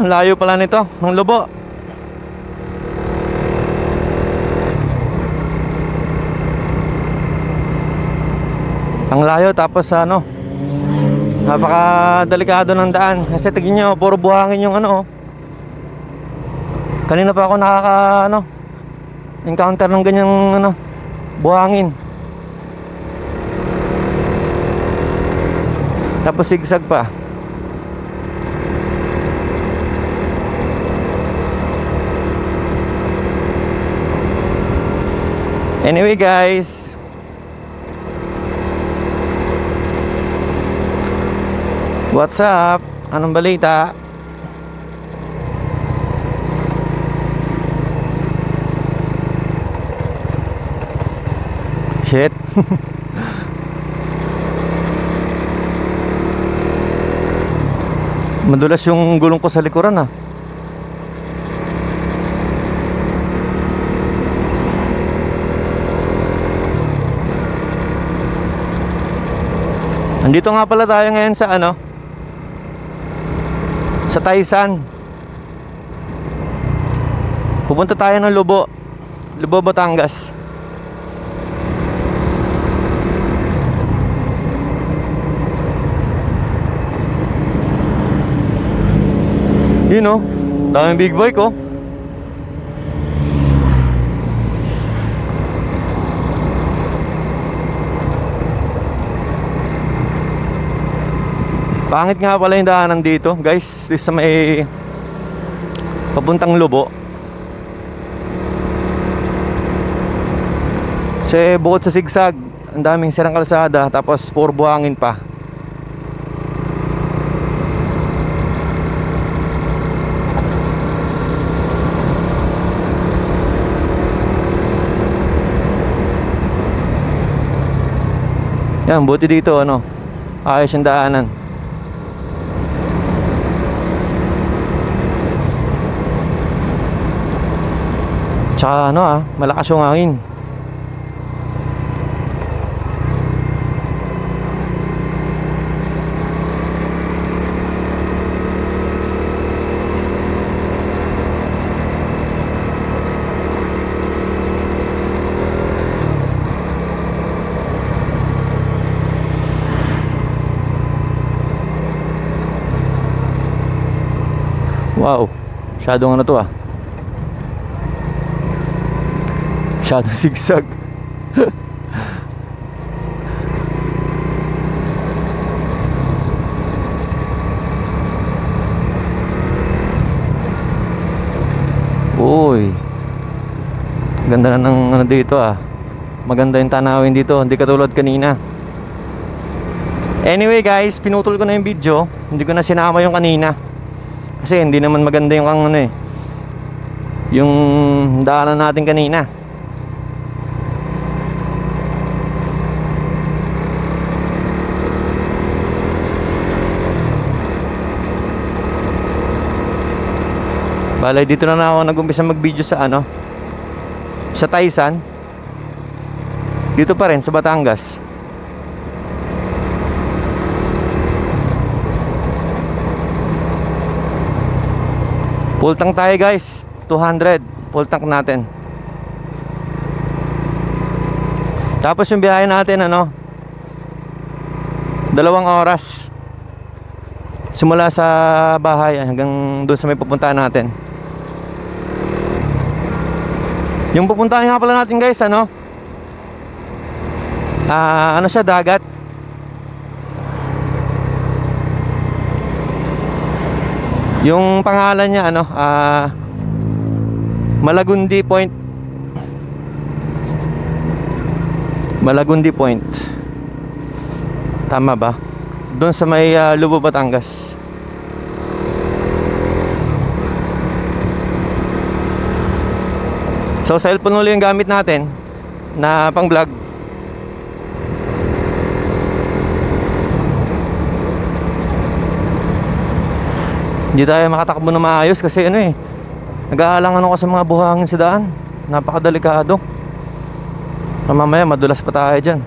layo pala nito ng Lubo. Ang layo, tapos ano, napaka-delikado ng daan. Kasi tignan nyo, puro buhangin yung ano. Kanina pa ako encounter ng ganyang buhangin. Tapos zigzag pa. Anyway guys, what's up? Anong balita? Shit. Madulas yung gulong ko sa likuran ah. Andito nga pala tayo ngayon sa sa Taysan. Pupunta tayo ng Lubo, Batangas. Yun o, daming big bike oh. Pangit nga pala yung daanan dito guys, sa may papuntang Lubo. Kasi bukod sa sigsag, ang daming sirang kalsada, tapos puro buhangin pa. Yan, buti dito ayos yung daanan. Tsaka malakas yung hangin. Wow, masyadong to ah. Masyadong zigzag. Uy, ganda na ng dito ah. Maganda yung tanawin dito, hindi katulad kanina. Anyway guys, pinutol ko na yung video. Hindi ko na sinama yung kanina, kasi hindi naman maganda yung yung daanan natin kanina. Balay, dito na ako nag-umpisa mag-video sa sa Taysan. Dito pa rin sa Batangas. Full tank tayo guys, 200 full tank natin. Tapos yung biyahe natin 2 oras simula sa bahay hanggang doon sa may pupuntahan natin. Yung pupuntahan nga pala natin guys siya, dagat. Yung pangalan niya Malagundi Point. Malagundi Point. Tama ba? Doon sa may Lubo, Batangas. So cellphone ulit yung gamit natin na pang vlog. Hindi tayo makatakbo na maayos kasi nag-aalangan ako sa mga buhangin sa daan. Napakadelikado. Mamaya madulas pa tayo dyan.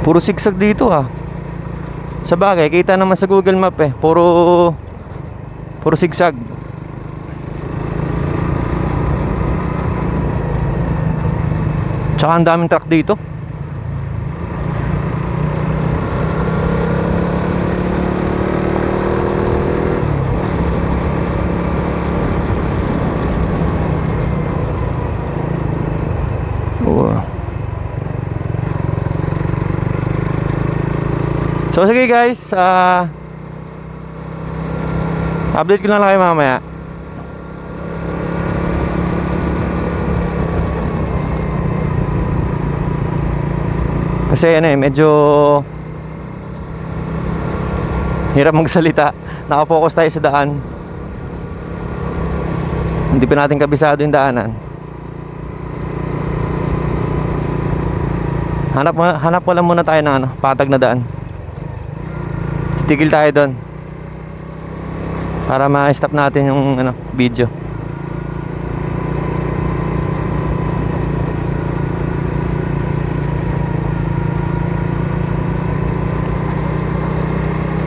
Puro sigsag dito ah. Sa bagay, kita naman sa Google Map eh. Puro sigsag. Tsaka ang daming truck dito. So sige guys, update ko na lang kayo mamaya. Kasi medyo hirap magsalita. Nakapokus tayo sa daan. Hindi pa natin kabisado yung daanan. Hanap pala muna tayo ng patag na daan. Titigil tayo doon para ma-stop natin yung video.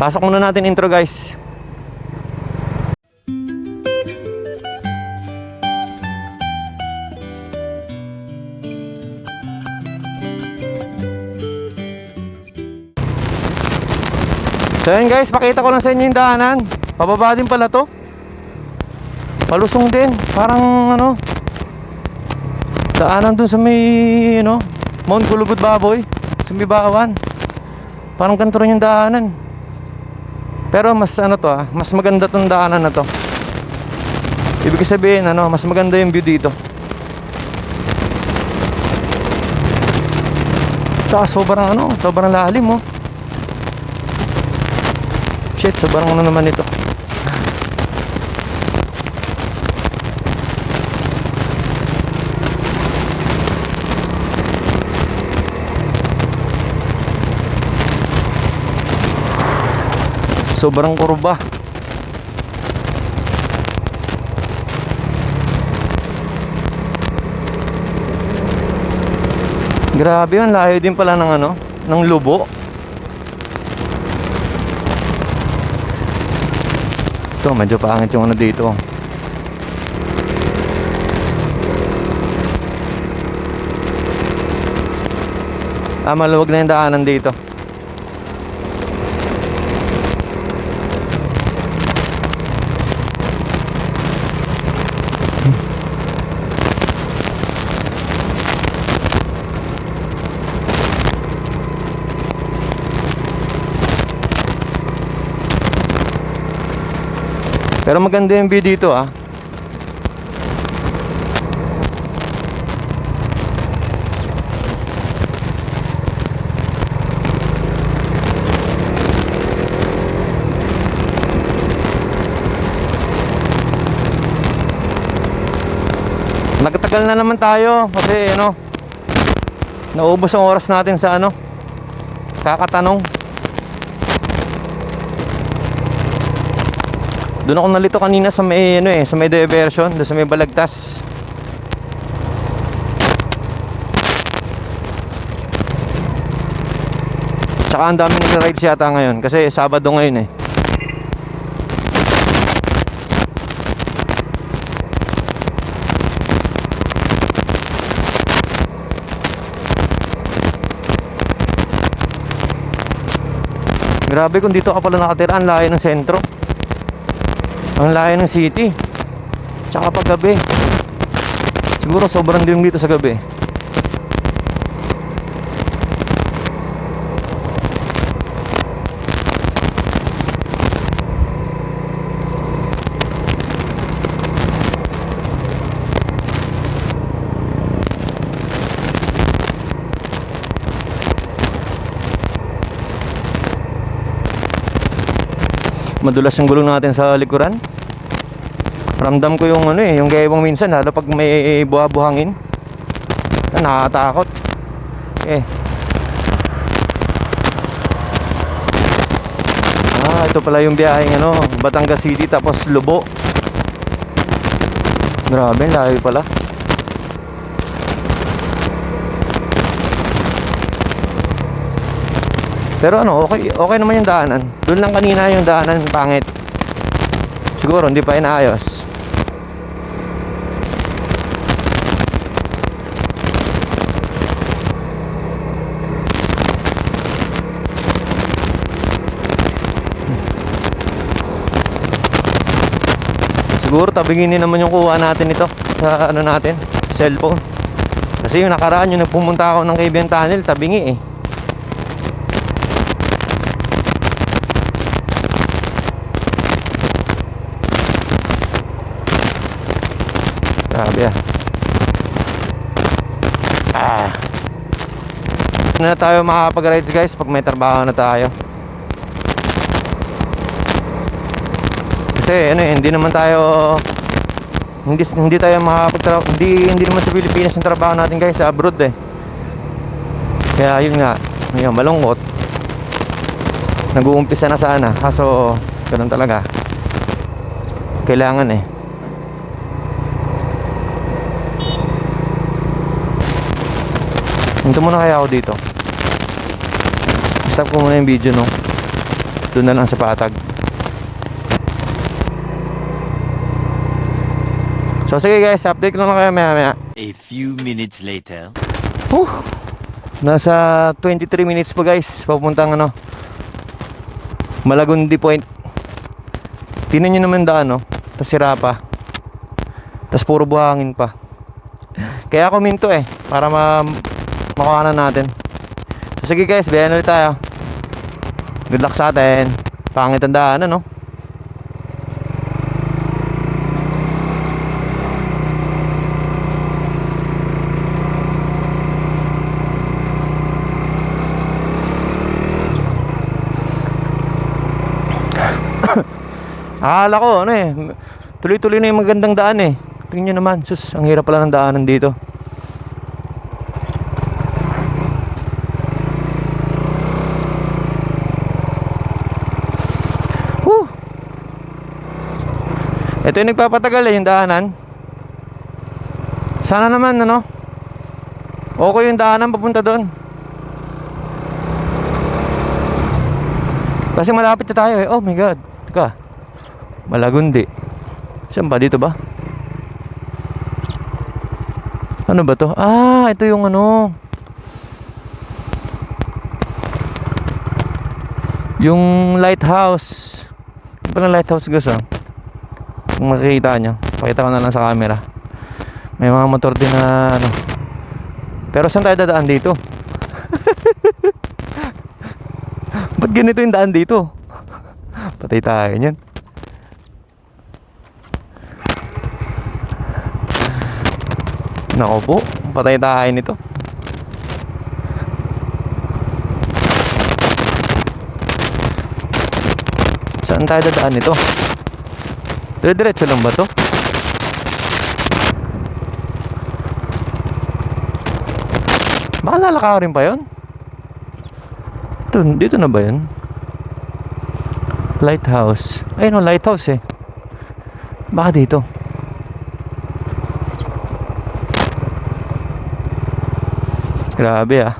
Pasok muna natin intro guys. So yun guys, pakita ko lang sa inyo yung daanan. Pababa din pala to. Palusong din. Parang daanan dun sa may Mount Kulugod Baboy, sa may Baawan. Parang ganito rin yung daanan. Pero mas mas maganda tong daanan na to. Ibig sabihin mas maganda yung view dito. Tsaka sobrang lalim oh. Shit, sobrang naman ito. Sobrang kurba. Grabe yun, layo din pala ng Lubo. Ito, medyo pangit yung dito. Maluwag na yung daanan dito. Pero maganda yung view dito ah. Nagtagal na naman tayo kasi naubos ang oras natin sa kakatanong. Doon ako nalito kanina sa may sa may diversion, doon sa may Balagtas. Tsaka ang daming nag-rides yata ngayon kasi Sabado ngayon eh. Grabe kung dito ka pala nakatira, ang layo ng sentro. Ang layo ng city. Tsaka pag gabi. Siguro sobrang dilim dito sa gabi. Madulas yung gulong natin sa likuran. Ramdam ko yung yung gaywang minsan, lalo pag may buha-buhangin. Nakakatakot. Ito pala yung biyaheng Batangas City tapos Lubo. Grabe, layo pala. Pero ano, okay naman yung daanan. Doon lang kanina yung daanan pangit. Siguro hindi pa inaayos. Siguro tabingin naman yung kuha natin ito sa ano natin, cellphone. Kasi yung nakaraan yung nagpumunta ako ng Cagayan Tunnel, tabingi eh. Grabe ah. Ano na tayo makakapag-rides guys pag may trabaho na tayo. Kasi ano eh, hindi naman tayo hindi tayo makakapagtrabaho, hindi naman sa Pilipinas yung trabaho natin guys, sa abroad eh. Kaya yun nga, ngayon malungkot. Nag-uumpisa na sana, kaso ganun talaga. Kailangan eh. Hinto muna kaya ako dito. Stop ko muna yung video no. Doon na lang sa patag. So sige guys, update ko na lang kayo maya. A few minutes later. Nasa 23 minutes pa guys, papuntang ano, Malagundi Point. Tingnan nyo naman daan no, tas sira pa. Tas puro buhangin pa. Kaya ako minto eh, para makuha na natin. So sige guys, bayan ulit tayo. Good luck sa atin. Pangit ang daan no. Akala ko ano eh, tuloy-tuloy na yung magandang daan eh. Tingnan nyo naman, sus, ang hirap pala ng daanan dito. Ito yung nagpapatagal eh, yung daanan. Sana naman ano, okay yung daanan papunta doon. Kasi malapit na tayo eh. Oh my god, teka, Malagundi. Saan ba? Dito ba? Ano ba to? Ah, ito yung ano, yung lighthouse. Ano ba ng lighthouse guys ah? Kung makikita nyo, pakita ko na lang sa camera. May mga motor din na ano. Pero saan tayo dadaan dito? Ba't ganito yung daan dito? Patay tayo nyan. Nako po, patay tayo nito. Saan tayo dadaan nito? Dire-diretso lang ba to? Baka lalakarin pa yun? Dito na ba yun? Lighthouse. Ayun o, lighthouse eh. Baka dito. Grabe ah.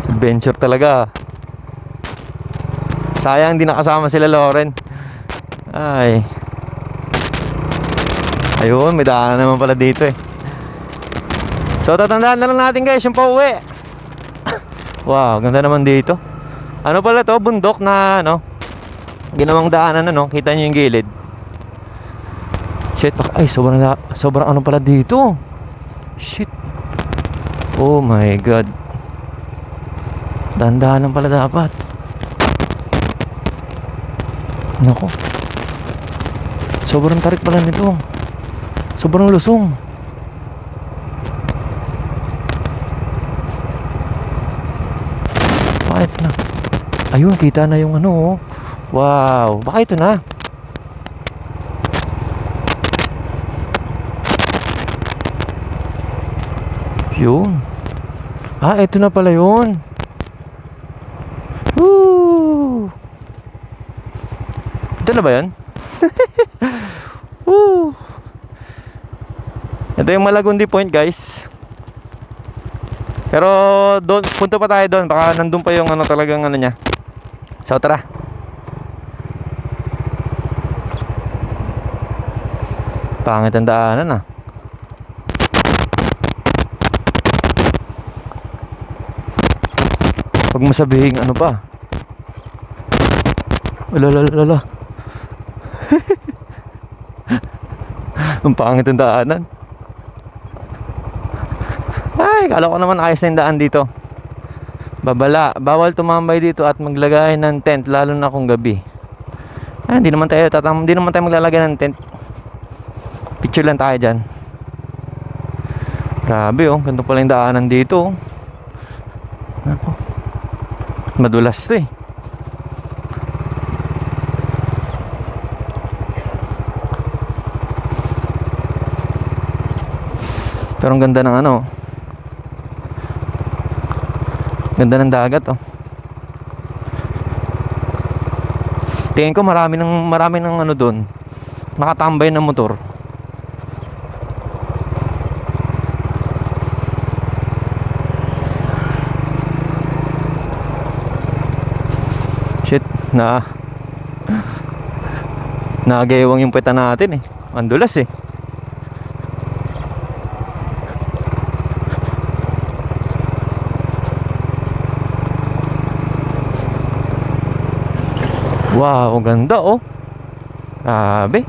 Adventure talaga. Sayang di nakasama sila Loren. Ay. Ayun, may daanan naman pala dito eh. So tatandaan na lang natin guys yung pauwi. Wow, ganda naman dito. Ano pala to? Bundok na ano, ginawang daanan ano. Kita nyo yung gilid. Shit, ay sobrang ano pala dito. Shit. Oh my god. Dahan-dahanan pala dapat. Nako. Sobrang tarik pala nito. Sobrang lusong. Baka ito na. Ayun, kita na yung ano oh. Wow, baka ito na. Yun. Ah, ito na pala yun. Woo! Ito na ba yun? Woo! Ito yung Malagundi Point guys. Pero doon, punta pa tayo doon. Baka nandun pa yung ano talagang ano niya. So tara. Pangit ang daanan ah. Huwag mo sabihin ano pa. Lala. Ang pangit ang daanan. Ay, kala ko naman ayos na yung daan dito. Bawal tumambay dito at maglagay ng tent, lalo na kung gabi. Ay, hindi naman tayo maglalagay ng tent. Picture lang tayo dyan. Grabe oh, ganito pala yung daanan dito. Ako. Madulas to eh. Pero ang ganda ng ano. Ganda ng dagat oh. Tingin ko marami ng ano doon. Nakatambay na motor. Shit, nagayawang yung puweta natin eh. Andulas eh. Wow, ganda oh. Grabe.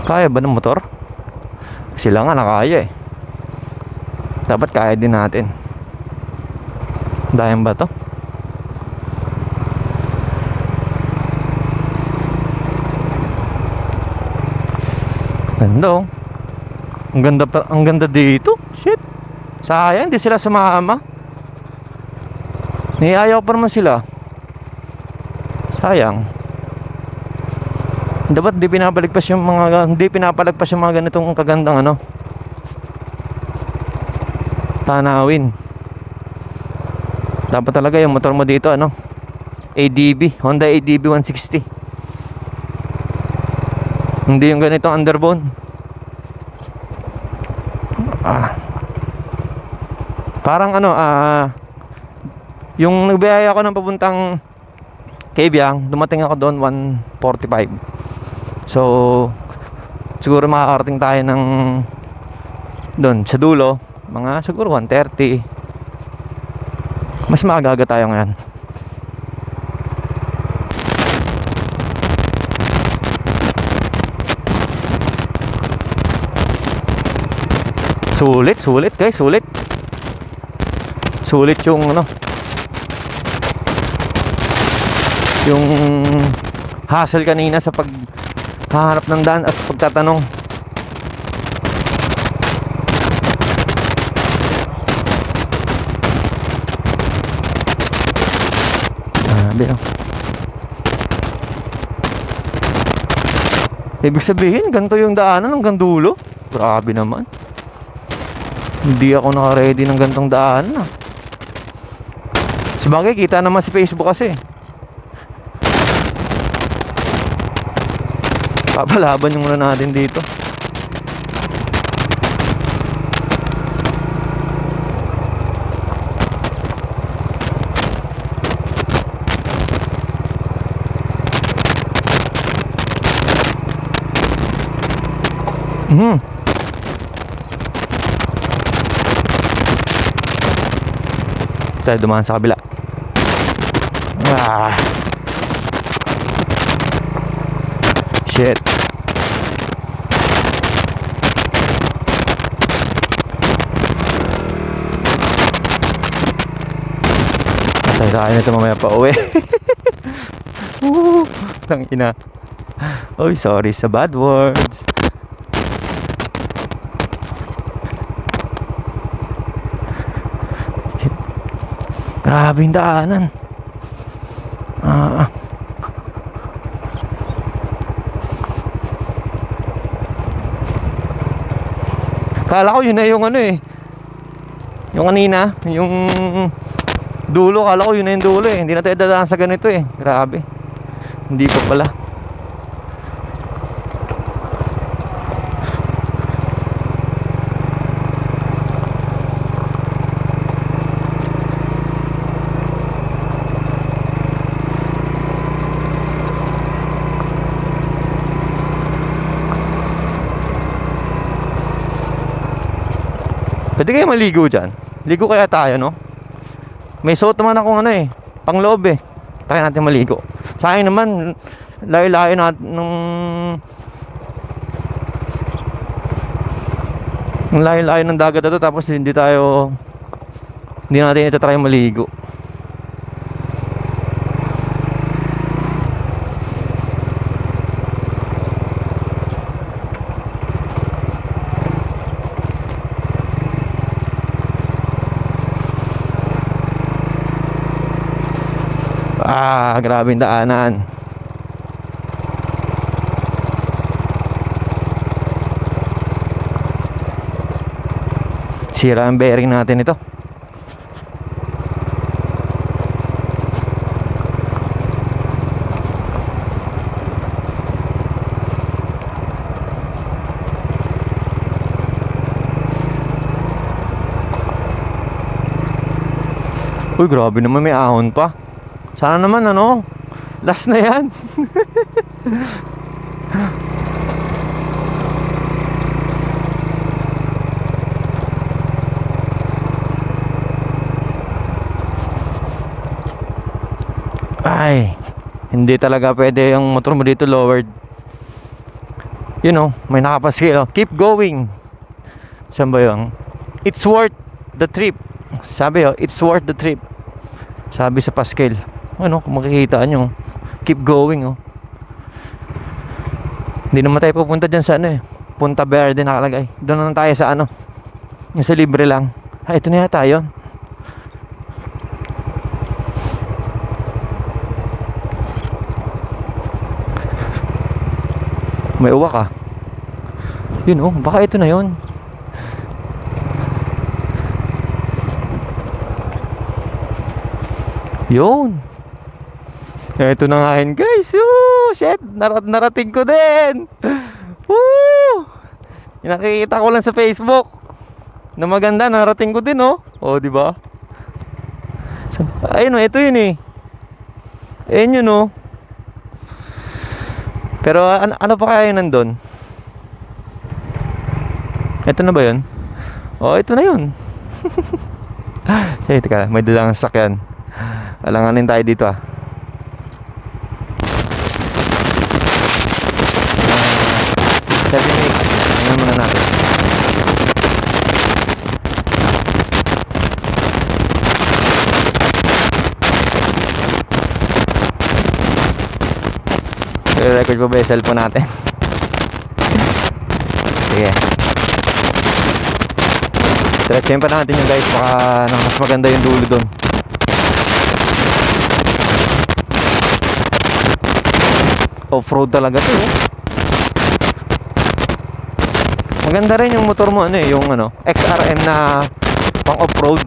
Kaya ba ng motor? Sila nga nakaya eh. Dapat kaya din natin. Dahil ba to? Ganda oh. Ang ganda dito. Shit. Sayang, hindi sila sumama. Niyayaw pa naman sila. Sayang. Dapat hindi pinapalagpas yung mga ganitong kagandang ano. Tanawin. Dapat talaga yung motor mo dito ano. ADB, Honda ADB 160. Hindi yung ganitong underbone. Parang ano yung nagbiyaya ako ng papuntang Kabyang, dumating ako doon 1:45. So siguro makakarating tayo ng doon sa dulo mga siguro 1:30. Mas maaga tayo ngayon. Sulit guys, sulit yung ano, yung hassle kanina sa paghahanap ng daan at pagtatanong. Grabe oh. Ibig sabihin ganito yung daanan hanggang dulo. Grabe naman. Hindi ako naka-ready ng gantong daan na. Sabagay, kita naman si Facebook kasi. Papalaban yung muna natin dito. Tayo dumaan sa kabila. Shit. Patay tayo nito mamaya pa uwi. Tangina. Oy, sorry sa bad words. Grabe yung daanan. Kala ko yun na yung ano eh. Yung kanina, yung dulo, kala ko yun na yung dulo eh. Hindi na tayo dadaan sa ganito eh. Grabe. Hindi pa pala. Pwede kayo maligo dyan. Ligo kaya tayo, no? May suot naman akong ano eh, pangloob eh. Try natin maligo. Sa akin naman, layo-layo na nung layo-layo ng dagat na to, tapos hindi natin ito try maligo. Grabe yung daanan. Sira ang bearing natin ito. Uy, grabe naman, may ahon pa. Sana naman ano, last na yan. Ay, hindi talaga pwede yung motor mo dito lowered. You know, may nakapaskil. Keep going. Saan ba yun? It's worth the trip. Sabi it's worth the trip. Sabi sa paskil. Ano, kung makikita nyo, keep going, oh. Hindi naman tayo pupunta dyan sa ano eh, Punta Verde nakalagay. Doon na tayo sa ano, yung sa libre lang. Ito na yata yun. May uwak ah. Yun oh, baka ito na yun. Yun. Ito na nga yun guys. Shit, narating ko din. Nakikita ko lang sa Facebook na maganda, narating ko din oh. Oh, di ba? Ayun oh, ito yun eh. Ayun yun oh. Pero ano pa kaya yun nandun? Ito na ba yun? Oh, ito na yun. Sige, teka, may dalang sasakyan. Alanganin tayo dito ah. Tingnan muna natin. I-record pa ba yung cellphone natin? Sige. Diretsuhin pa natin yung guys. Baka mas maganda yung dulo doon. Off-road talaga to eh. Maganda rin yung motor mo ano eh, yung ano, XRM na pang off-road.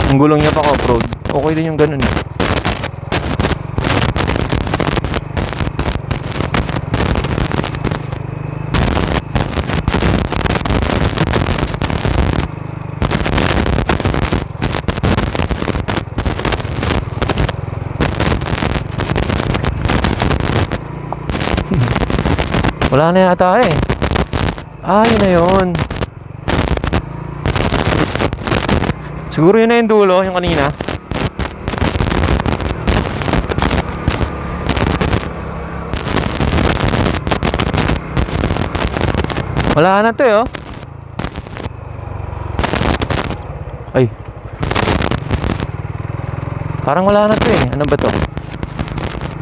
Ang gulong niya pang off-road. Okay din yung ganun eh. Wala na yata eh. Yun na yun. Siguro yun na yung dulo, yung kanina. Wala na to eh oh. Ay. Parang wala na to eh. Ano ba to?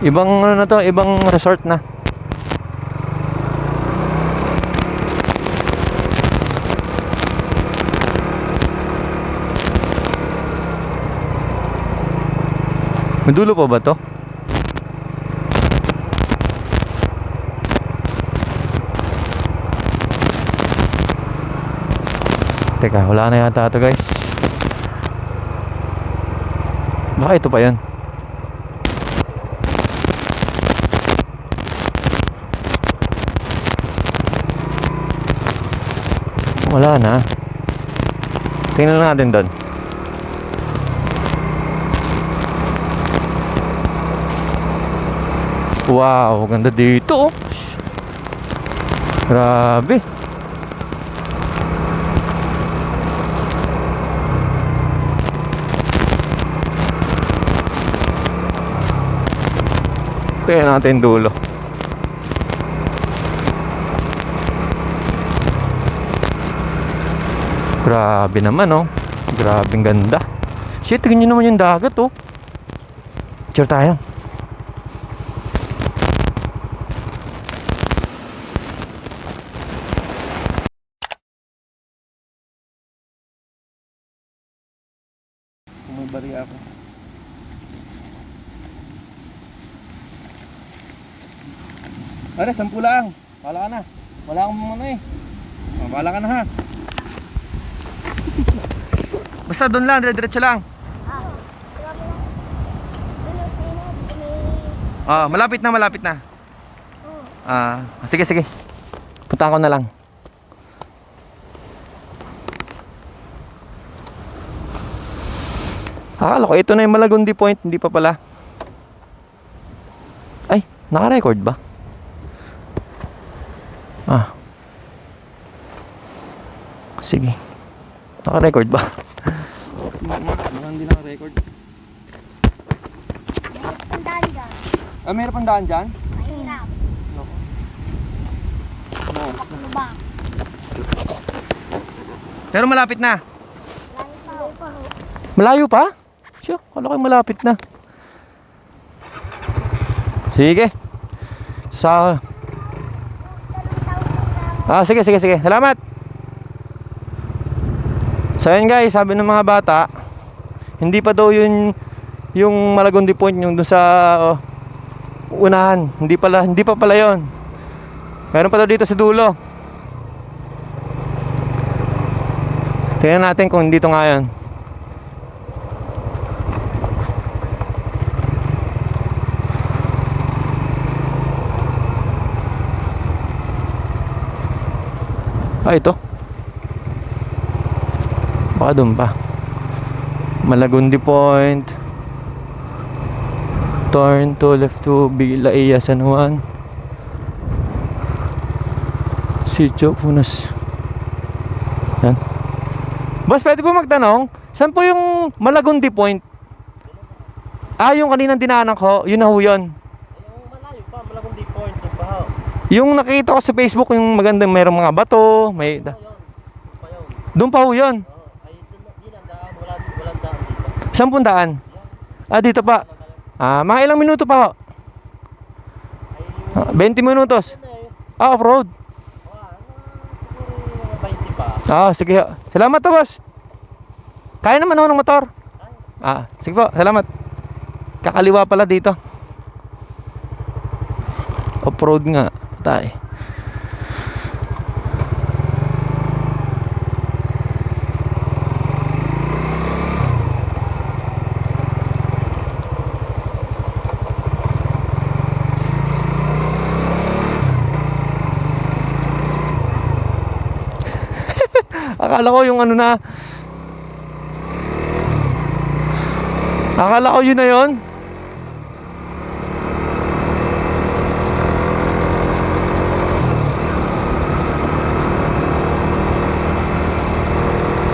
Ibang ano na to, ibang resort na. May dulo pa ba to? Teka, wala na yata ito guys. Baka ito pa yun. Wala na. Tingnan natin doon. Wow, ganda dito oh. Tingnan natin dulo. Grabe naman, oh. Grabeng ganda. Shit, tingnan nyo naman yung dagat, oh. Picture tayo. Bumabari ako. Pare, 10 lang. Wala ka na. Wala akong ano eh. Wala ka na ha. Basta doon lang, dire-diretso lang. Malapit na, malapit na. Sige, sige. Punta ko na lang. Akala ko, ito na yung Malagundi Point. Hindi pa pala. Ay, naka-record ba? Sige. Naka-record ba? Hindi naka-record. Pandaan dyan. Mayroon pang daan dyan? Mahirap. Ano ba? Pero malapit na. Layo pa. Malayo pa? Siya, kala ko malapit na. Sige. Sige, sige, sige. Salamat. So yun guys, sabi ng mga bata, hindi pa daw yun yung Malagundi Point, yung doon sa unahan. Hindi pa pala yun. Meron pa daw dito sa dulo. Tingnan natin kung dito nga yun. Ito. Baka doon pa. Malagundi Point. Turn to left to Bilaia, San Juan. Sitio Funas. Yan. Boss, pwede po magtanong, saan po yung Malagundi Point? Yung kaninang dinaanan ko, yun na ho yun. Yung malayo pa, Malagundi Point, yung bahaw. Yung nakita ko sa Facebook, yung magandang mayroong mga bato, may... Doon pa ho yun. Ay, yun ang daan, walang daan dito. 10 daan? Dito pa. Mga ilang minuto pa ho? 20 minutos. Off-road. Siguro 20 pa. Sige ho. Salamat to, boss. Kaya naman ho ng motor. Sige po, salamat. Kakaliwa pala dito. Off-road nga. Tayo. Akala ko yung ano na. Akala ko yun na yun.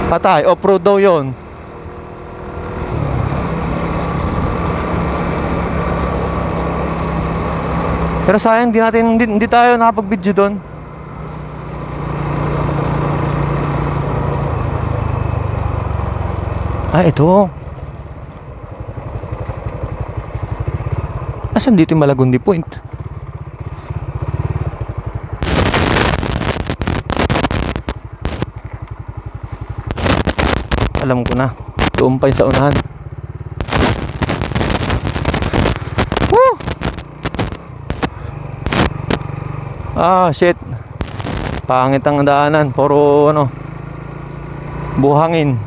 Patay, off-road daw yun. Pero sayang, hindi tayo nakapag-video doon. Ito. Asan dito yung Malagundi Point? Alam ko na. Doon pa yung sa unahan. Woo! Shit. Pangit ang daanan. Puro buhangin.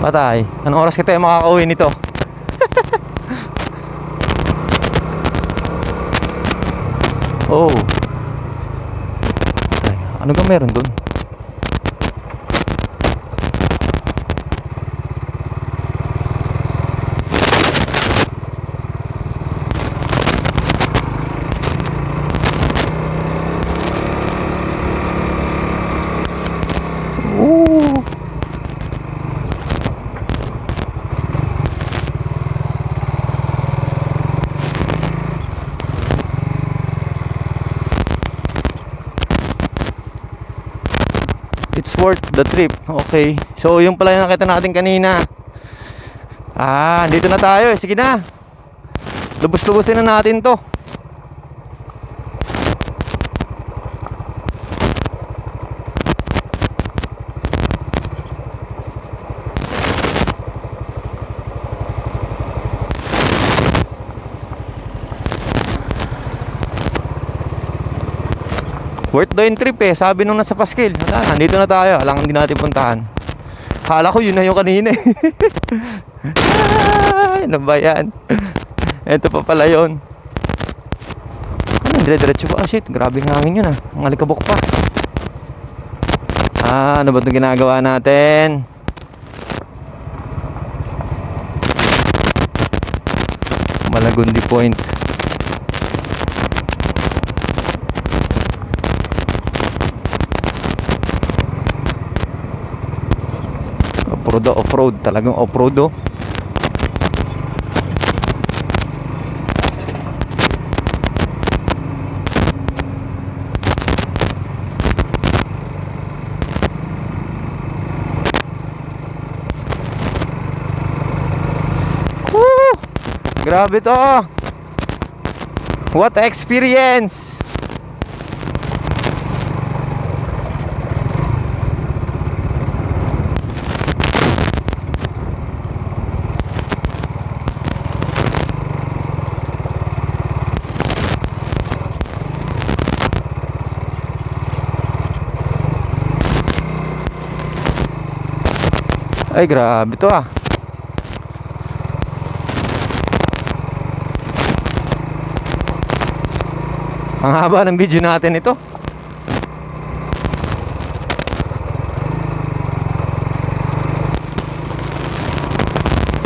Patay. Anong oras kita makakauwi nito? Ano ka meron dun? worth the trip. Okay. So, yung pala yung nakita natin kanina. Dito na tayo. Sige na. Lubos-lubosin na natin to. Worth the trip eh. Sabi nung nasa Paskil. Wala, nandito na tayo. Alang hindi natin puntahan. Kala ko yun na yung kanina eh. Ano ba yan? Ito pa pala yun. Dire-diretso pa. Shit, grabe ng hangin yun Ang alikabok pa. Ano ba itong ginagawa natin? Malagundi Point. Off-road, talagang off-road oh. Woo! Grabe to. What experience. Ay, grabe to Ang haba ng video natin ito.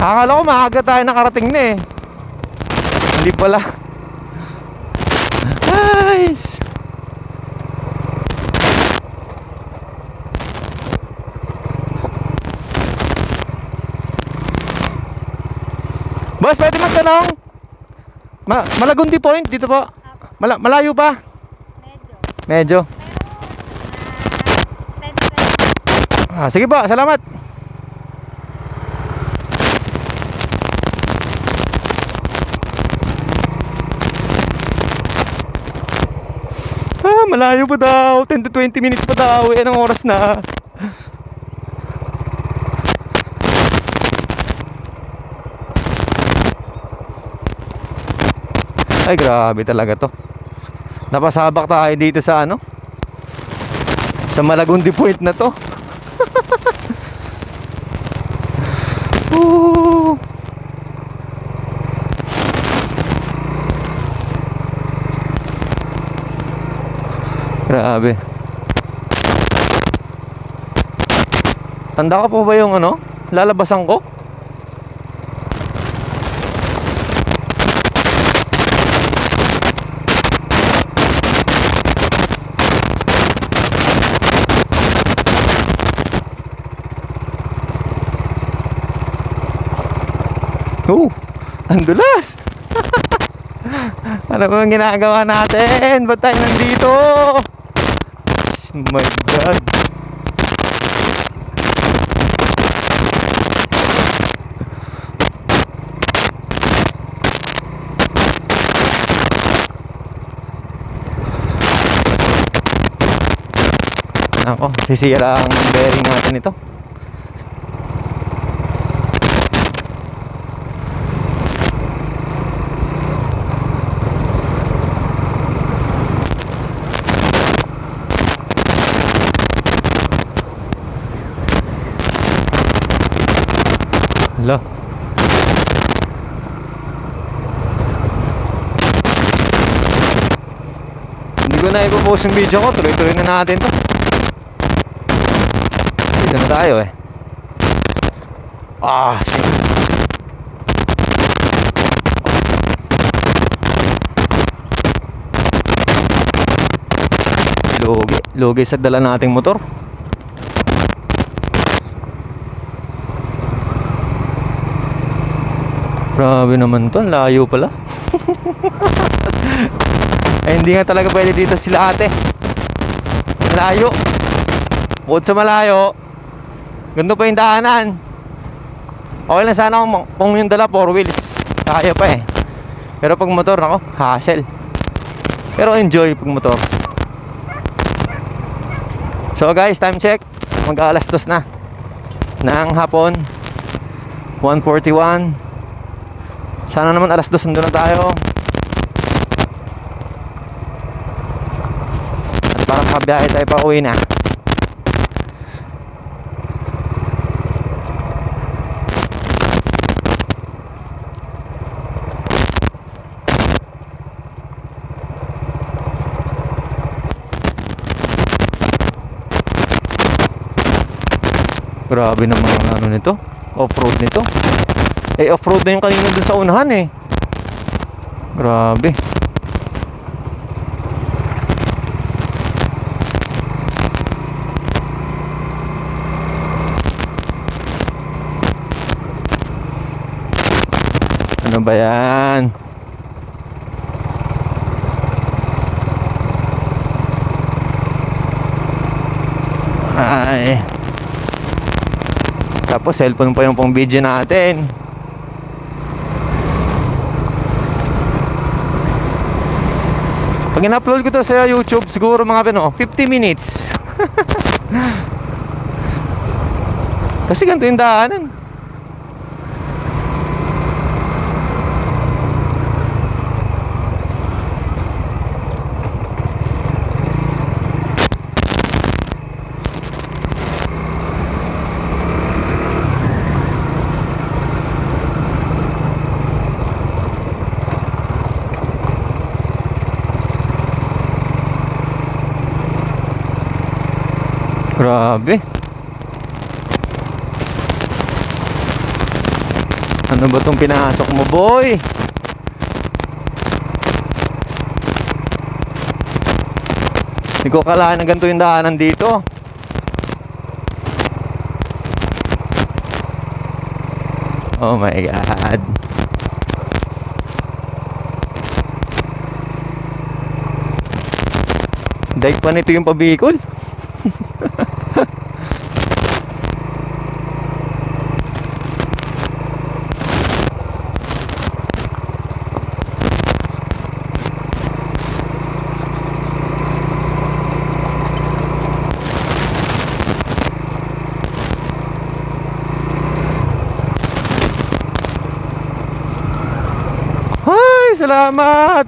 Akala ko maaga tayo nakarating na eh. Hindi pala. Nice. Boss, pwede magtanong? Malagundi Point dito po. Malayo pa? Medyo. Sige po, salamat. Malayo pa daw. 10 to 20 minutes pa daw. Anong oras na? Ay, grabe talaga to. Napasabak tayo dito sa sa Malagundi Point na to. Grabe. Tanda ka po ba yung lalabasan ko? Ang dulas. Ano ba ang ginagawa natin? Ba't tayo nandito? Oh my God. Ako, sisira ang bearing natin ito. Hala. Hindi ko na ipopost yung video ko. Tuloy-tuloy na natin to. Dito na tayo eh. Shit. Lugi sa dala nating motor. Grabe naman to, layo pala. Ay, hindi nga talaga pwede dito sila ate. Layo. bukod sa malayo, ganito pa yung daanan. Okay lang sana kung yung dala 4 wheels. Kaya pa eh. Pero pag motor, ako, hassle. Pero enjoy pag motor. So guys, time check. Mag-alas 2 na ng hapon. 1:41. Sana naman alas 2 nandun na tayo. At para makabiyahe tayo pa uwi na. Grabe naman ang ano nito, off-road nito. Eh, off-road na yung kanina dun sa unahan eh. Grabe. Ano ba yan? Ay. Tapos cellphone pa yung pang video natin. Pag in-upload ko to sa YouTube, siguro mga 50 minutes. Kasi ganito yung daanan. Grabe. Ano ba tong pinasok mo, boy? Hindi ko akalain na ganito yung daanan dito. Oh my God. Daig pa nito yung pabikol. Ay, salamat.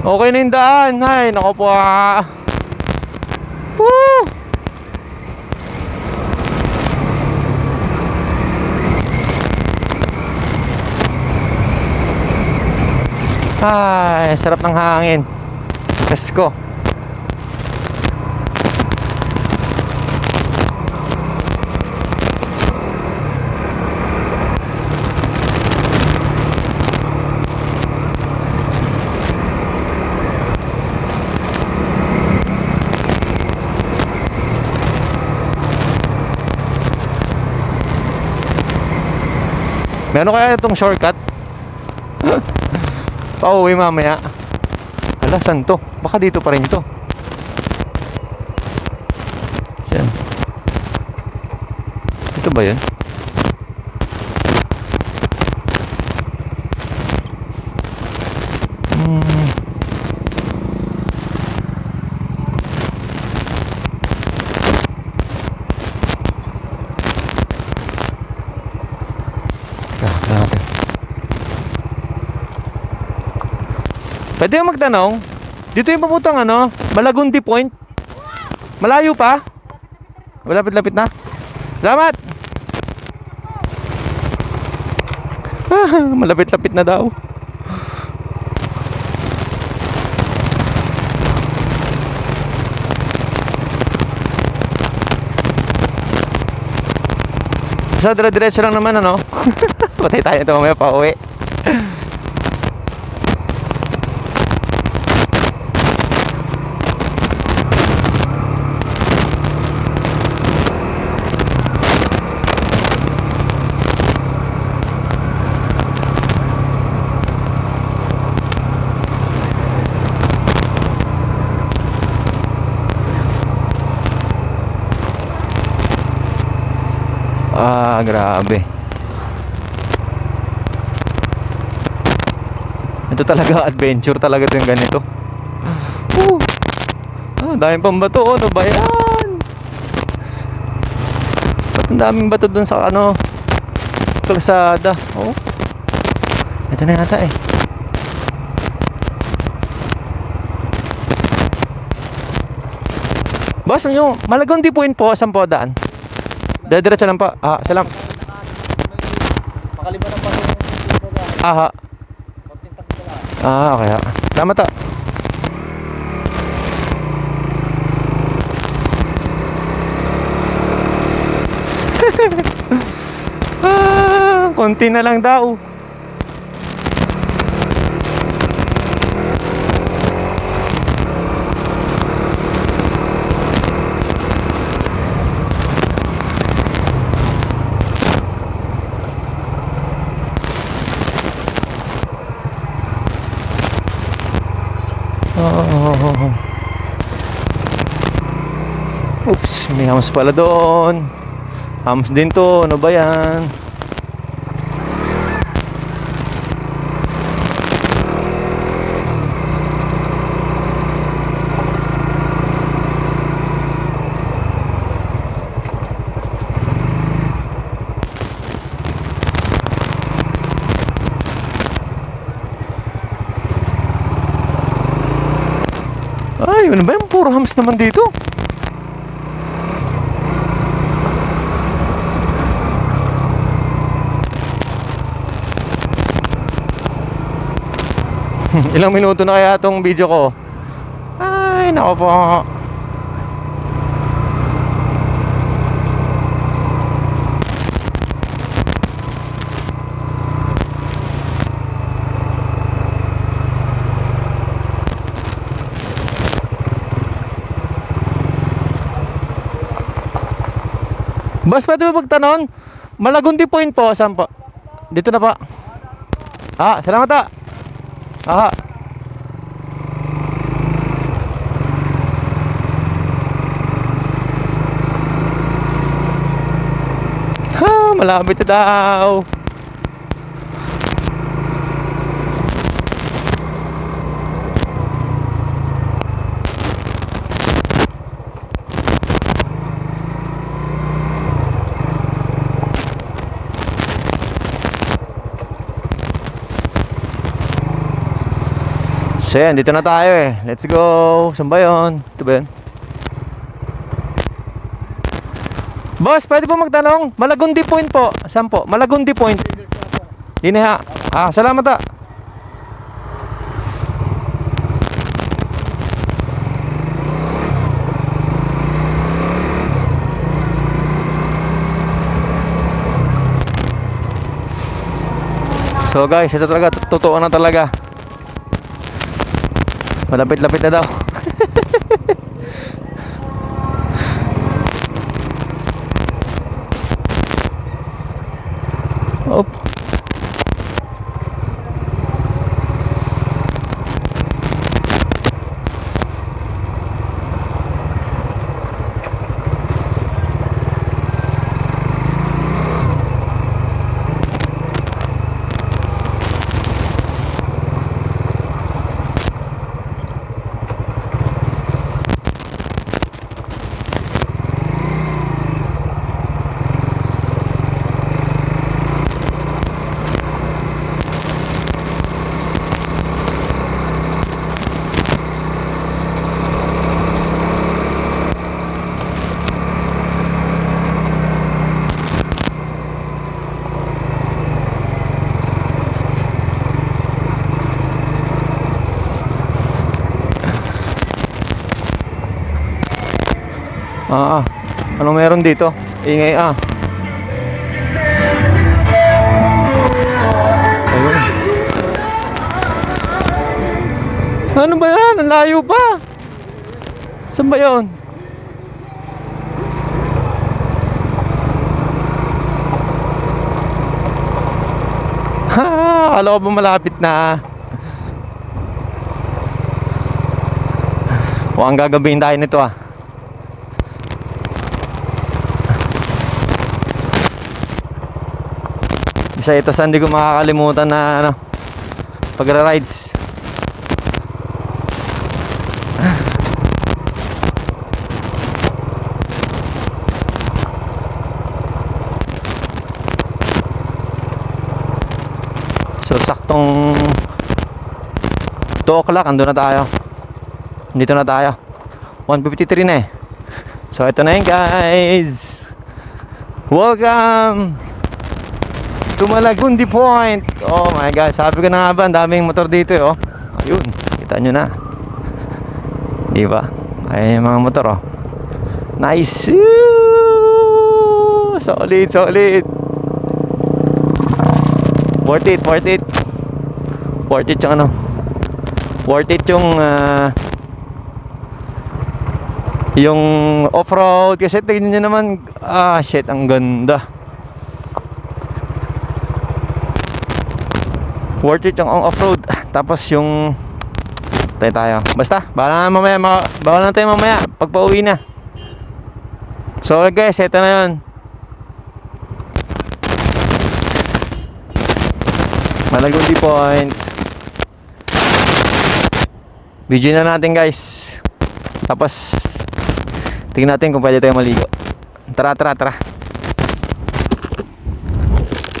Okay na yung daan. Ay, nako po ah. Woo! Ay, sarap ng hangin. Presko. Meron kaya itong shortcut? Pauwi mamaya. Hala, saan to? Baka dito pa rin to. Yan. Ito ba yun? Pwede yung magtanong. Dito yung papuntang Malagundi Point. Malayo pa? Malapit-lapit na. Salamat. Malapit-lapit na daw. Sa dire-diretso lang naman Patay tayo ito mamaya pa uwi. Grabe. Ito talaga, adventure talaga ito yung ganito. Daming pambato. Ano ba yan? Ba't ang daming bato dun sa ano, kalsada? Oh. Ito na yata eh. Boss, yung Malagong Dipuin po, saan po daan? Diretso lang po. Salam. Pakaliban ng paso yung dito na. Aha. Pagtintak ko lang. Okay. Salamat ah. Konti na lang daw. Oops, may hams pala doon. Hams din to, ano ba yan? Ay, ano ba yan? Puro hams naman dito. Ilang minuto na kaya itong video ko? Ay, nako po. Boss, pwede ba magtanong? Malagong Dipuin po, saan po? Dito na po. Salamat ah. Malapit na daw. So yan, dito na tayo eh. Let's go. Saan ba yun? Ito ba yun? Boss, pwede po magtanong? Malagong Dipuin po. Saan po? Malagong Dipuin. Dini ha. Salamat ha. So guys, ito talaga, totoo na talaga. Malapit-lapit na daw. Op. Ano meron dito? Ingay Ayun. Ano ba yan? Ang layo pa. Saan ba yun? Akala ko ba malapit na? Mukhang gagabihin tayo nito Isa ito sa hindi ko makakalimutan na ano, pagra-rides. So saktong 2 o'clock andun na tayo. Dito na tayo. 1:53 na eh. So ito na yun guys. Welcome to Malagundi Point. Oh my God, sabi ko na nga ba, ang daming motor dito eh, oh. Ayun, kita nyo na. Diba? Ayun yung mga motor oh. Nice. Solid, solid. Worth it, worth it. Worth it yung ano. Worth it yung off-road kasi tingnan nyo naman. Ah shit, ang ganda. Worth it yung off-road. Tapos yung tayo. Basta, bawal na tayo mamaya pag pauwi na. So guys, eto na yun. Malagundi Point. Video na natin guys. Tapos tingnan natin kung pwede tayo maligo. Tara.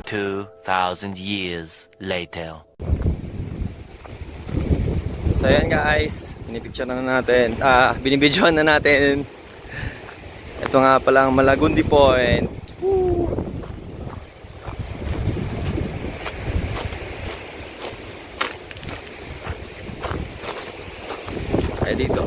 2,000 years later. So ayan guys, binibidyoan na natin. Ito nga pala ang Malagundi Point. Woo! Ay dito.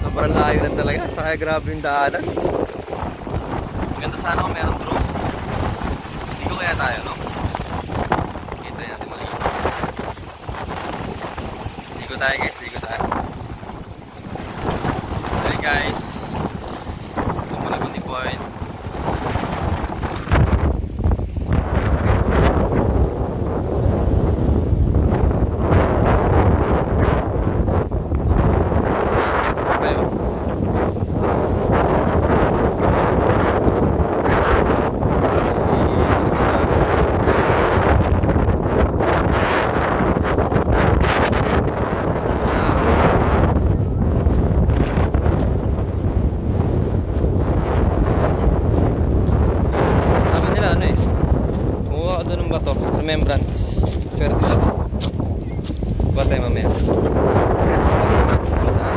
Sobrang layo lang talaga. Tsaka grabe yung daanan. Maganda sana kung meron drone. Hindi ko kaya tayo, no? Kita natin maliit. Ligo tayo guys, ligo tayo. Okay guys. Ito Malagundi Point. Remembrance. Swerte na ba? Buat tayo mamaya. Sa kalsaan.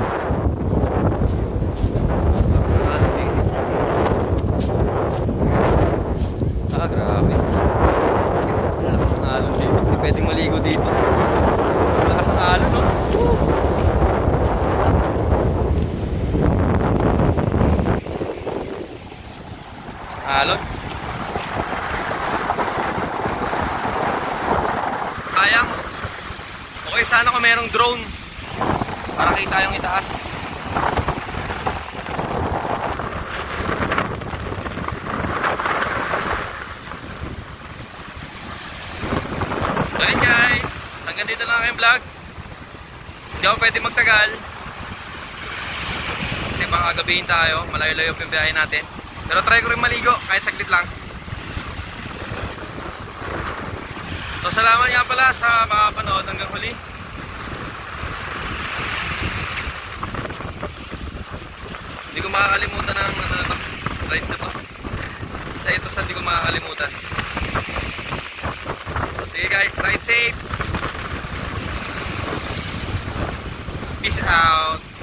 Lakas ng alon din. Ah, grabe. Lakas ng alon dito. Hindi pwedeng maligo dito. Lakas ng alon, no? Lakas ng alon. Sayang. Okay sana kung merong drone para kita yung itaas. So yun guys, hanggang dito lang ang vlog. Hindi ako pwede magtagal kasi baka gabihin tayo, malayo-layo yung biyahe natin. Pero try ko rin maligo kahit saglit lang. So salamat nga pala sa mga panood hanggang huli. ko makakalimutan ng rides na to. Isa ito sa hindi ko makakalimutan. So sige guys, ride safe. Peace out.